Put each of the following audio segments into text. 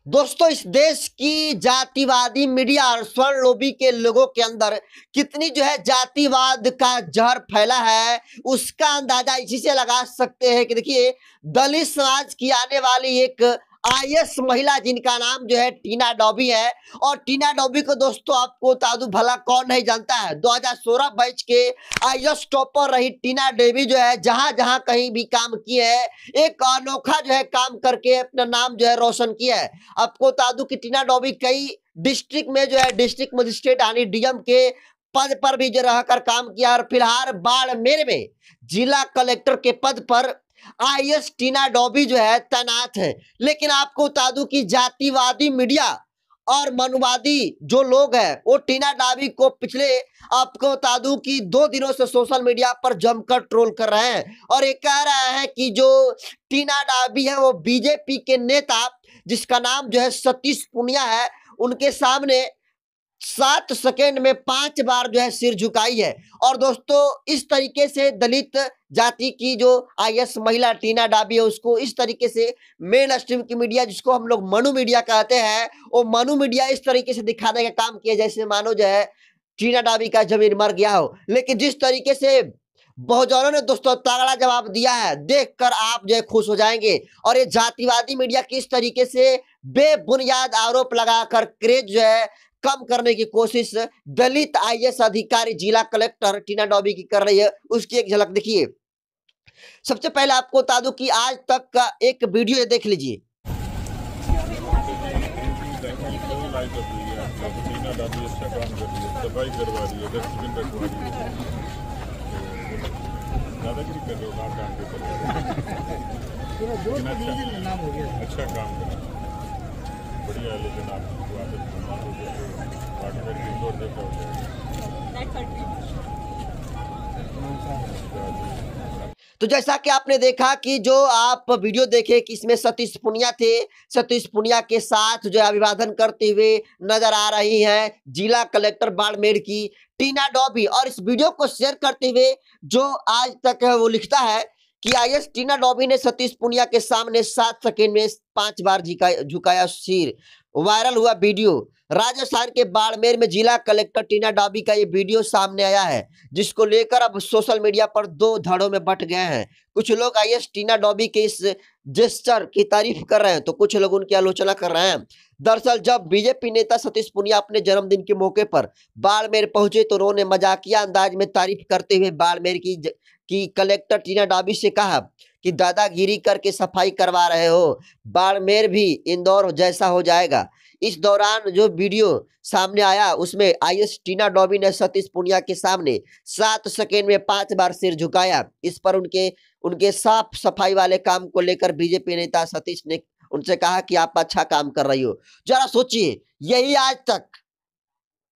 दोस्तों, इस देश की जातिवादी मीडिया और स्वर्ण लोभी के लोगों के अंदर कितनी जातिवाद का जहर फैला है, उसका अंदाजा इसी से लगा सकते हैं कि देखिए, दलित समाज की आने वाली एक आईएएस महिला जिनका नाम टीना डॉबी है। और टीना डॉबी को दोस्तों आपको बता दूं, भला कौन नहीं जानता है। 2016 बैच के आईएएस टॉपर रही टीना डॉबी जहां जहां कहीं भी काम की है, एक अनोखा काम करके अपना नाम रोशन किया है। आपको बता दूं कि टीना डॉबी कई डिस्ट्रिक्ट में डिस्ट्रिक्ट मजिस्ट्रेट यानी डीएम के पद पर भी रहकर काम किया और फिलहाल बाड़मेर में जिला कलेक्टर के पद पर आईएएस टीना डॉबी तैनात है। लेकिन आपको बता दूं कि जातिवादी मीडिया और मनुवादी जो लोग हैं वो टीना डॉबी को पिछले आपको बता दूं कि 2 दिनों से सोशल मीडिया पर जमकर ट्रोल कर रहे हैं और ये कह रहा है कि जो टीना डॉबी है वो बीजेपी के नेता जिसका नाम सतीश पूनिया है, उनके सामने 7 सेकेंड में 5 बार सिर झुकाई है। और दोस्तों, इस तरीके से दलित जाति की जो आईएएस महिला टीना डॉबी है उसको इस तरीके से मेन स्ट्रीम की मीडिया, जिसको हम लोग मनु मीडिया कहते हैं, वो मनु मीडिया इस तरीके से दिखाने का काम किया जैसे मानो टीना डॉबी का जमीन मर गया हो। लेकिन जिस तरीके से बहुजनों ने दोस्तों तगड़ा जवाब दिया है, देखकर आप खुश हो जाएंगे। और ये जातिवादी मीडिया किस तरीके से बेबुनियाद आरोप लगाकर क्रेज कम करने की कोशिश दलित आईएएस अधिकारी जिला कलेक्टर टीना डॉबी की कर रही है, उसकी एक झलक देखिए। सबसे पहले आपको बता दूं कि आज तक का एक वीडियो देख लीजिए। अच्छा काम करा, बढ़िया है। लेकिन आपकी आदत हो गया पार्टनर की जोर देखा हो जाएगा। तो जैसा कि आपने देखा कि जो आप वीडियो देखे कि इसमें सतीश पूनिया थे, सतीश पूनिया के साथ अभिवादन करते हुए नजर आ रही हैं जिला कलेक्टर बाड़मेर की टीना डॉबी। और इस वीडियो को शेयर करते हुए जो आज तक है वो लिखता है कि आईएएस टीना डॉबी ने सतीश पूनिया के सामने 7 सेकेंड में 5 बार झुकाया सिर। वायरल हुआ वीडियो। राजस्थान के बाड़मेर में जिला कलेक्टर टीना डॉबी का ये वीडियो सामने आया है, जिसको लेकर अब सोशल मीडिया पर 2 धड़ों में बंट गए हैं। कुछ लोग आईएएस टीना डॉबी के इस जेस्चर की तारीफ कर रहे हैं तो कुछ लोग उनकी आलोचना कर रहे हैं। दरअसल जब बीजेपी नेता सतीश पूनिया अपने जन्मदिन के मौके पर बाड़मेर पहुंचे तो उन्होंने मजाकिया अंदाज में तारीफ करते हुए बाड़मेर की कलेक्टर टीना डॉबी से कहा कि दादागिरी करके सफाई करवा रहे हो, बाड़मेर भी इंदौर जैसा हो जाएगा। इस दौरान जो वीडियो सामने आया उसमें आईएएस टीना डॉबी ने सतीश पूनिया के सामने 7 सेकेंड में 5 बार सिर झुकाया। इस पर उनके साफ सफाई वाले काम को लेकर बीजेपी नेता सतीश ने उनसे कहा कि आप अच्छा काम कर रही हो। जरा सोचिए, यही आज तक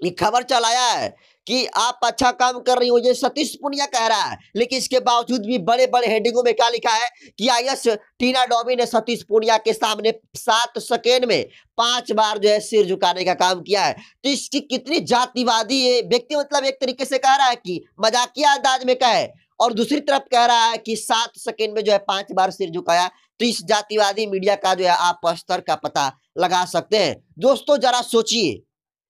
ये खबर चलाया है कि आप अच्छा काम कर रही हो, ये सतीश पूनिया कह रहा है। लेकिन इसके बावजूद भी बड़े बड़े हेडिंगों में क्या लिखा है कि आईएएस टीना डॉबी ने सतीश पूनिया के सामने 7 सेकेंड में 5 बार सिर झुकाने का काम किया है। तो इसकी कितनी जातिवादी ये व्यक्ति, मतलब एक तरीके से कह रहा है कि मजाकिया अंदाज में कहे और दूसरी तरफ कह रहा है कि 7 सेकेंड में 5 बार सिर झुकाया। तो इस जातिवादी मीडिया का आप स्तर का पता लगा सकते हैं। दोस्तों जरा सोचिए,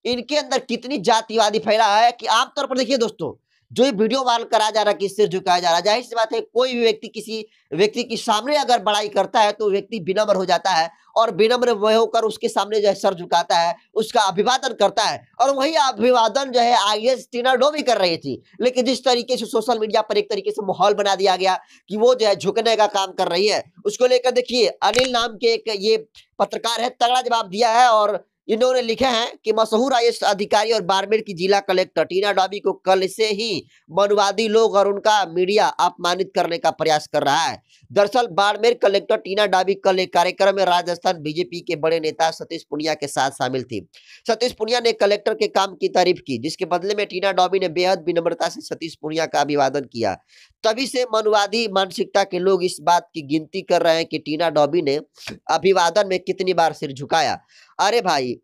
इनके अंदर कितनी जातिवादी फैला है कि आमतौर पर देखिए दोस्तों, जो ये वीडियो वायरल करा जा रहा है कि सिर झुकाया जा रहा है, जाहिर सी बात है कोई भी व्यक्ति किसी व्यक्ति के सामने अगर बड़ाई करता है तो व्यक्ति विनम्र हो जाता है और विनम्र होकर उसके सामने सर झुकाता है, उसका अभिवादन करता है। और वही अभिवादन आईएएस टीना डॉबी कर रही थी। लेकिन जिस तरीके से सोशल मीडिया पर एक तरीके से माहौल बना दिया गया कि वो झुकने का काम कर रही है, उसको लेकर देखिए अनिल नाम के एक ये पत्रकार है, तगड़ा जवाब दिया है। और इन्होंने लिखे हैं कि मशहूर आईएएस अधिकारी और बाड़मेर की जिला कलेक्टर टीना डॉबी को कल से ही मनुवादी लोग और उनका मीडिया अपमानित करने का प्रयास कर रहा है। दरअसल बाड़मेर कलेक्टर टीना डॉबी कल एक कार्यक्रम में राजस्थान बीजेपी के बड़े नेता सतीश पूनिया के साथ शामिल थी। सतीश पूनिया ने कलेक्टर के काम की तारीफ की, जिसके बदले में टीना डॉबी ने बेहद विनम्रता से सतीश पूनिया का अभिवादन किया। तभी से मनुवादी मानसिकता के लोग इस बात की गिनती कर रहे हैं कि टीना डॉबी ने अभिवादन में कितनी बार सिर झुकाया। अरे भाई,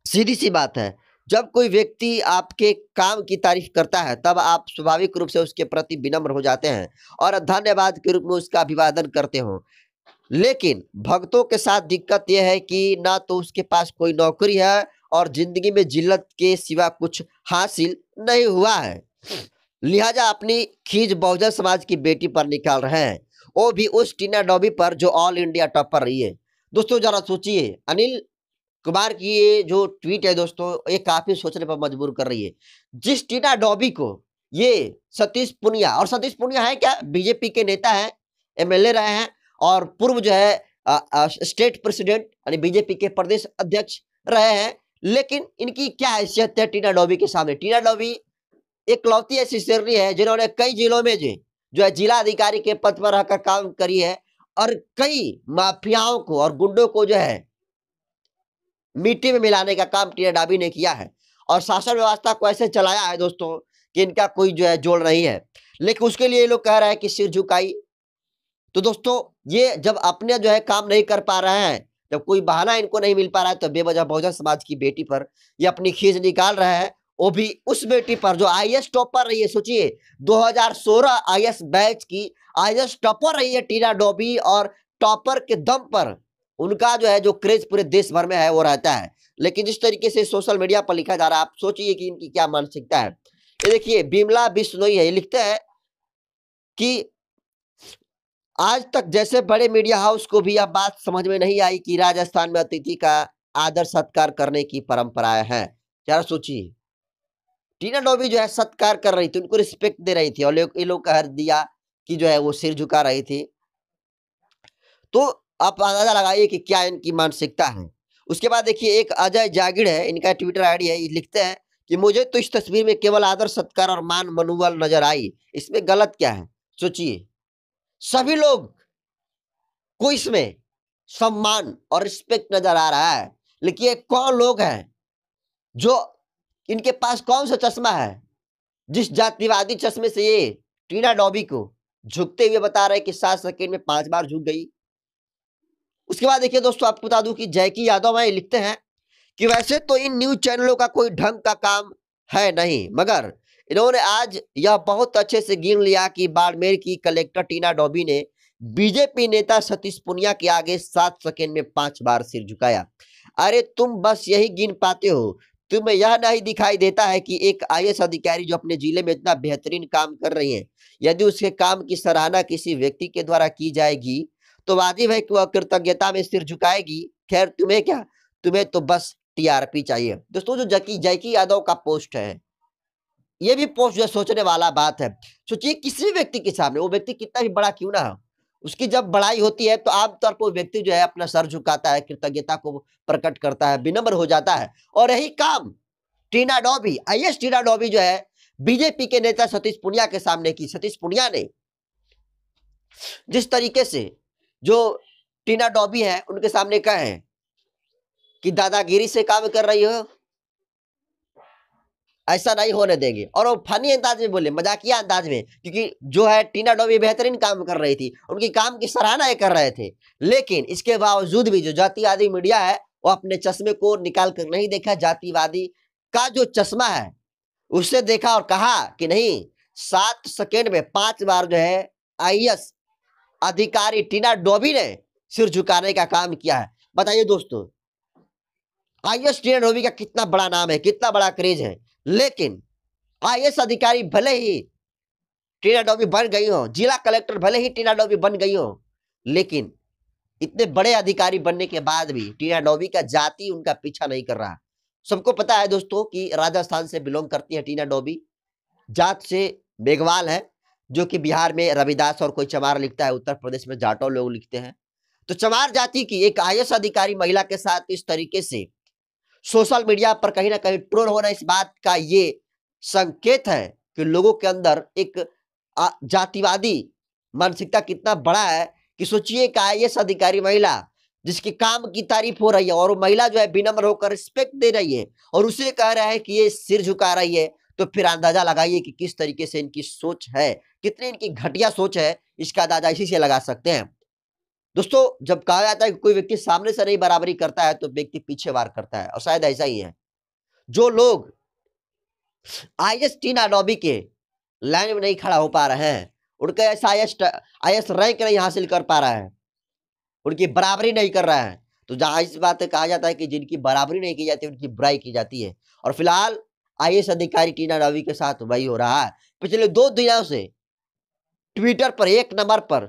सीधी सी बात है, जब कोई व्यक्ति आपके काम की तारीफ करता है तब आप स्वाभाविक रूप से उसके प्रति विनम्र हो जाते हैं और धन्यवाद के रूप में उसका अभिवादन करते हो। लेकिन भक्तों के साथ दिक्कत यह है कि ना तो उसके पास कोई नौकरी है और जिंदगी में जिल्लत के सिवा कुछ हासिल नहीं हुआ है, लिहाजा अपनी खींच बहुजन समाज की बेटी पर निकाल रहे हैं, वो भी उस टीना डॉबी पर जो ऑल इंडिया टॉपर रही है। दोस्तों जरा सोचिए, अनिल कुमार की ये जो ट्वीट है दोस्तों, ये काफी सोचने पर मजबूर कर रही है। जिस टीना डॉबी को ये सतीश पुनिया, और सतीश पुनिया है क्या, बीजेपी के नेता हैं, एमएलए रहे हैं और पूर्व जो है स्टेट प्रेसिडेंट यानी बीजेपी के प्रदेश अध्यक्ष रहे हैं, लेकिन इनकी क्या हैसियत है टीना डॉबी के सामने। टीना डॉबी एकलौती ऐसी शेरनी है जिन्होंने कई जिलों में जो है जिला अधिकारी के पद पर रहकर काम करी है और कई माफियाओं को और गुंडों को जो है मिट्टी में मिलाने का काम टीना डॉबी ने किया है और शासन व्यवस्था को ऐसे चलाया है दोस्तों कि इनका कोई जो है जोड़ नहीं है। लेकिन उसके लिए ये लोग कह रहे हैं कि सिर झुकाई। तो दोस्तों ये जब अपने जो है काम नहीं कर पा रहे हैं, जब कोई बहाना इनको नहीं मिल पा रहा है, तो बेवजह बहुजन समाज की बेटी पर ये अपनी खींच निकाल रहे हैं, वो भी उस बेटी पर जो आईएएस टॉपर रही है। सोचिए 2016 आईएएस बैच की आईएएस टॉपर रही है टीना डॉबी और टॉपर के दम पर उनका जो है जो क्रेज पूरे देश भर में है वो रहता है। लेकिन जिस तरीके से सोशल मीडिया पर लिखा जा रहा है, आप सोचिए कि इनकी क्या मानसिकता है। ये देखिए बिमला बिश्नोई है, ये लिखते हैं कि आज तक जैसे बड़े मीडिया हाउस को भी यह बात समझ में नहीं आई कि राजस्थान में अतिथि का आदर सत्कार करने की परंपराएं हैं। जरा सोचिए, टीना डॉबी जो है सत्कार कर रही थी, उनको रिस्पेक्ट दे रही थी और ये लोग कह दिया कि जो है वो सिर झुका रही थी। तो आप अंदाजा लगाइए कि क्या इनकी मानसिकता है। उसके बाद देखिए एक अजय जागिड़ है, इनका ट्विटर आईडी है, ये लिखते हैं कि मुझे तो इस तस्वीर में केवल आदर सत्कार और मान मनोबल नजर आई, इसमें गलत क्या है। सोचिए सभी लोग को इसमें सम्मान और रिस्पेक्ट नजर आ रहा है, लेकिन ये कौन लोग हैं जो इनके पास कौन सा चश्मा है जिस जातिवादी चश्मे से ये टीना डॉबी को झुकते हुए बता रहे हैं कि 7 सेकंड में 5 बार झुक गई। उसके बाद देखिए दोस्तों आपको बता दूं कि जयकी यादव भाई लिखते हैं कि वैसे तो इन न्यूज चैनलों का कोई ढंग का काम है नहीं, मगर इन्होंने आज यह बहुत अच्छे से गिन लिया कि बाड़मेर की कलेक्टर टीना डॉबी ने बीजेपी नेता सतीश पुनिया के आगे 7 सेकंड में 5 बार सिर झुकाया। अरे तुम बस यही गिन पाते हो, तुम्हें यह नहीं दिखाई देता है कि एक आईएएस अधिकारी जो अपने जिले में इतना बेहतरीन काम कर रही है, यदि उसके काम की सराहना किसी व्यक्ति के द्वारा की जाएगी तो वाजिब है कि वह कृतज्ञता में सिर झुकाएगी। खैर तुम्हें क्या, तुम्हें तो बस टीआरपी चाहिए। दोस्तों जो जयकी यादव का पोस्ट है, ये भी पोस्ट जो सोचने वाला बात है। सोचिए किसी भी व्यक्ति के सामने, वो व्यक्ति कितना भी बड़ा क्यों ना हो, उसकी जब बड़ाई होती है तो आमतौर पर वो व्यक्ति जो है अपना सर झुकाता है, कृतज्ञता को प्रकट करता है, विनम्र हो जाता है। और यही काम टीना डॉबी, आईएएस टीना डॉबी जो है बीजेपी के नेता सतीश पुनिया के सामने की। सतीश पुनिया ने जिस तरीके से जो टीना डॉबी है उनके सामने कहे कि दादागिरी से काम कर रही हो, ऐसा नहीं होने देंगे। और वो फनी अंदाज में बोले, मजाकिया अंदाज में, क्योंकि जो है टीना डॉबी बेहतरीन काम कर रही थी, उनकी काम की सराहना कर रहे थे। लेकिन इसके बावजूद भी जो जातिवादी मीडिया है वो अपने चश्मे को निकाल कर नहीं देखा, जातिवादी का जो चश्मा है उससे देखा और कहा कि नहीं, 7 सेकेंड में 5 बार जो है आईएएस अधिकारी टीना डॉबी ने सिर झुकाने का काम किया है। बताइए दोस्तों आईएएस टीना डॉबी का कितना बड़ा नाम है, कितना बड़ा क्रेज है, लेकिन आईएएस अधिकारी भले ही टीना डॉबी बन गई हो, जिला कलेक्टर भले ही टीना डॉबी बन गई हो, लेकिन इतने बड़े अधिकारी बनने के बाद भी टीना डॉबी का जाति उनका पीछा नहीं कर रहा। सबको पता है दोस्तों कि राजस्थान से बिलोंग करती है टीना डॉबी, जात से मेघवाल है, जो कि बिहार में रविदास और कोई चमार लिखता है, उत्तर प्रदेश में जाटो लोग लिखते हैं। तो चमार जाति की एक आईएएस अधिकारी महिला के साथ इस तरीके से सोशल मीडिया पर कहीं ना कहीं ट्रोल होना, इस बात का ये संकेत है कि लोगों के अंदर एक जातिवादी मानसिकता कितना बड़ा है। कि सोचिए एक आईएएस अधिकारी महिला जिसके काम की तारीफ हो रही है और वो महिला जो है विनम्र होकर रिस्पेक्ट दे रही है और उसे कह रहा है कि ये सिर झुका रही है, तो फिर अंदाजा लगाइए कि किस तरीके से इनकी सोच है, कितनी इनकी घटिया सोच है, इसका अंदाजा इसी से लगा सकते हैं। दोस्तों जब कहा जाता है कि कोई व्यक्ति सामने से नहीं बराबरी करता है तो व्यक्ति पीछे वार करता है, और शायद ऐसा ही है। जो लोग आईएएस टीना डॉबी के लाइन में नहीं खड़ा हो पा रहे हैं, उनका ऐसा आईएएस रैंक नहीं हासिल कर पा रहा है, उनकी बराबरी नहीं कर रहा है। तो जहां इस बात कहा जाता है कि जिनकी बराबरी नहीं की जाती उनकी बुराई की जाती है। और फिलहाल आईएएस अधिकारी टीना रवि के साथ वही हो रहा है। पिछले 2 दिनों से ट्विटर पर 1 नंबर पर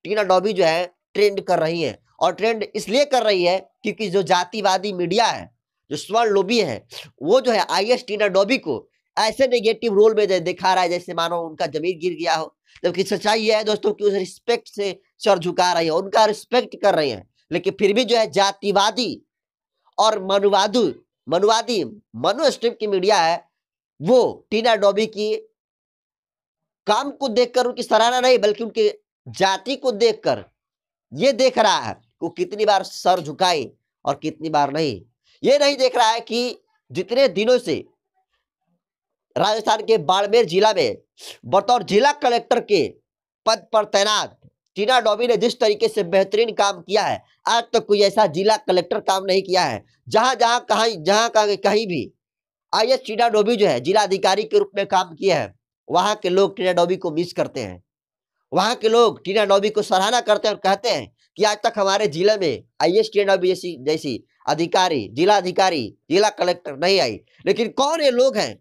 टीना डॉबी जो है ट्रेंड कर रही है। और ट्रेंड इसलिए कर रही है क्योंकि जो जातिवादी मीडिया है, जो स्वर्ण लोबी है, वो जो है आईएएस टीना डॉबी को ऐसे नेगेटिव रोल में दिखा रहा है जैसे मानो उनका जमीन गिर गया हो। जबकि सच्चाई यह है दोस्तों कि उस रिस्पेक्ट से सर झुका रही है, उनका रिस्पेक्ट कर रही है। लेकिन फिर भी जो है जातिवादी और मनुवादी मनुस्ट्रीम की मीडिया है, वो टीना डॉबी की काम को देखकर उनकी सराहना नहीं बल्कि उनके जाति को देखकर ये देख रहा है वो कितनी बार सर झुकाए और कितनी बार नहीं। ये नहीं देख रहा है कि जितने दिनों से राजस्थान के बाड़मेर जिला में बतौर जिला कलेक्टर के पद पर तैनात टीना डॉबी ने जिस तरीके से बेहतरीन काम किया है, आज तक कोई ऐसा जिला कलेक्टर काम नहीं किया है। जहां कहीं भी आईएएस टीना डॉबी जो है जिला अधिकारी के रूप में काम किया है, वहां के लोग टीना डॉबी को मिस करते हैं। वहां के लोग टीना डॉबी को सराहना करते हैं और कहते हैं कि आज तक हमारे जिले में आईएएस टीना डॉबी जैसी अधिकारी, जिला कलेक्टर नहीं आई। लेकिन कौन ये लोग हैं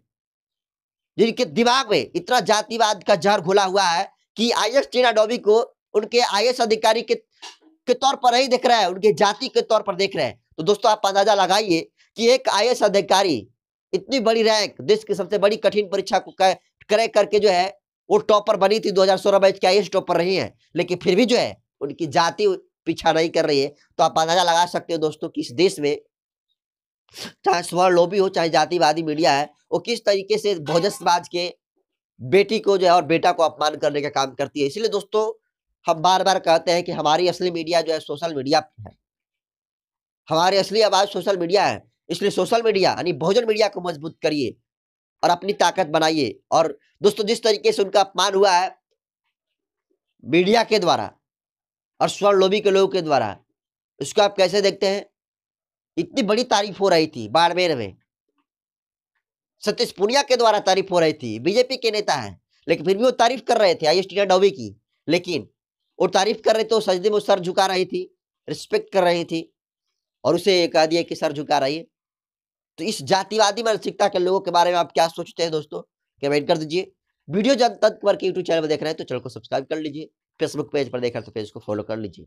जिनके दिमाग में इतना जातिवाद का जहर घुला हुआ है कि आईएएस टीना डॉबी को उनके आईएएस अधिकारी के तौर पर नहीं देख रहा है, उनके जाति के तौर पर देख रहे हैं। तो दोस्तों आप अंदाजा लगाइए कि एक आईएएस अधिकारी इतनी बड़ी रैंक, देश की सबसे बड़ी कठिन परीक्षा को क्रैक करके जो है वो टॉपर बनी थी, 2016 बैच की आईएएस टॉपर रही है, लेकिन फिर भी जो है उनकी जाति पीछा नहीं कर रही है। तो आप अंदाजा लगा सकते हो दोस्तों कि इस देश में चाहे स्वर्ण लोबी हो चाहे जातिवादी मीडिया है, वो किस तरीके से बहुजन समाज के बेटी को जो है और बेटा को अपमान करने का काम करती है। इसलिए दोस्तों हम बार बार कहते हैं कि हमारी असली मीडिया जो है सोशल मीडिया है, हमारी असली आवाज सोशल मीडिया है। इसलिए सोशल मीडिया यानी बहुजन मीडिया को मजबूत करिए और अपनी ताकत बनाइए। और दोस्तों जिस तरीके से उनका अपमान हुआ है मीडिया के द्वारा और स्वर्ण लोबी के लोगों के द्वारा, इसको आप कैसे देखते हैं? इतनी बड़ी तारीफ हो रही थी बाड़मेर में, सतीश पूनिया के द्वारा तारीफ हो रही थी, बीजेपी के नेता हैं, लेकिन फिर भी वो तारीफ कर रहे थे आईएएस टीना डॉबी की। लेकिन वो तारीफ कर रहे थे, वो सजदे में सर झुका रही थी, रिस्पेक्ट कर रही थी और उसे कह दिया कि सर झुका रही है। तो इस जातिवादी मानसिकता के लोगों के बारे में आप क्या सोचते हैं दोस्तों? कमेंट कर दीजिए। वीडियो जब तक पर यूट्यूब चैनल में देख रहे हैं तो चैनल को सब्सक्राइब कर लीजिए, फेसबुक पेज पर देख रहे हैं तो पेज को फॉलो कर लीजिए।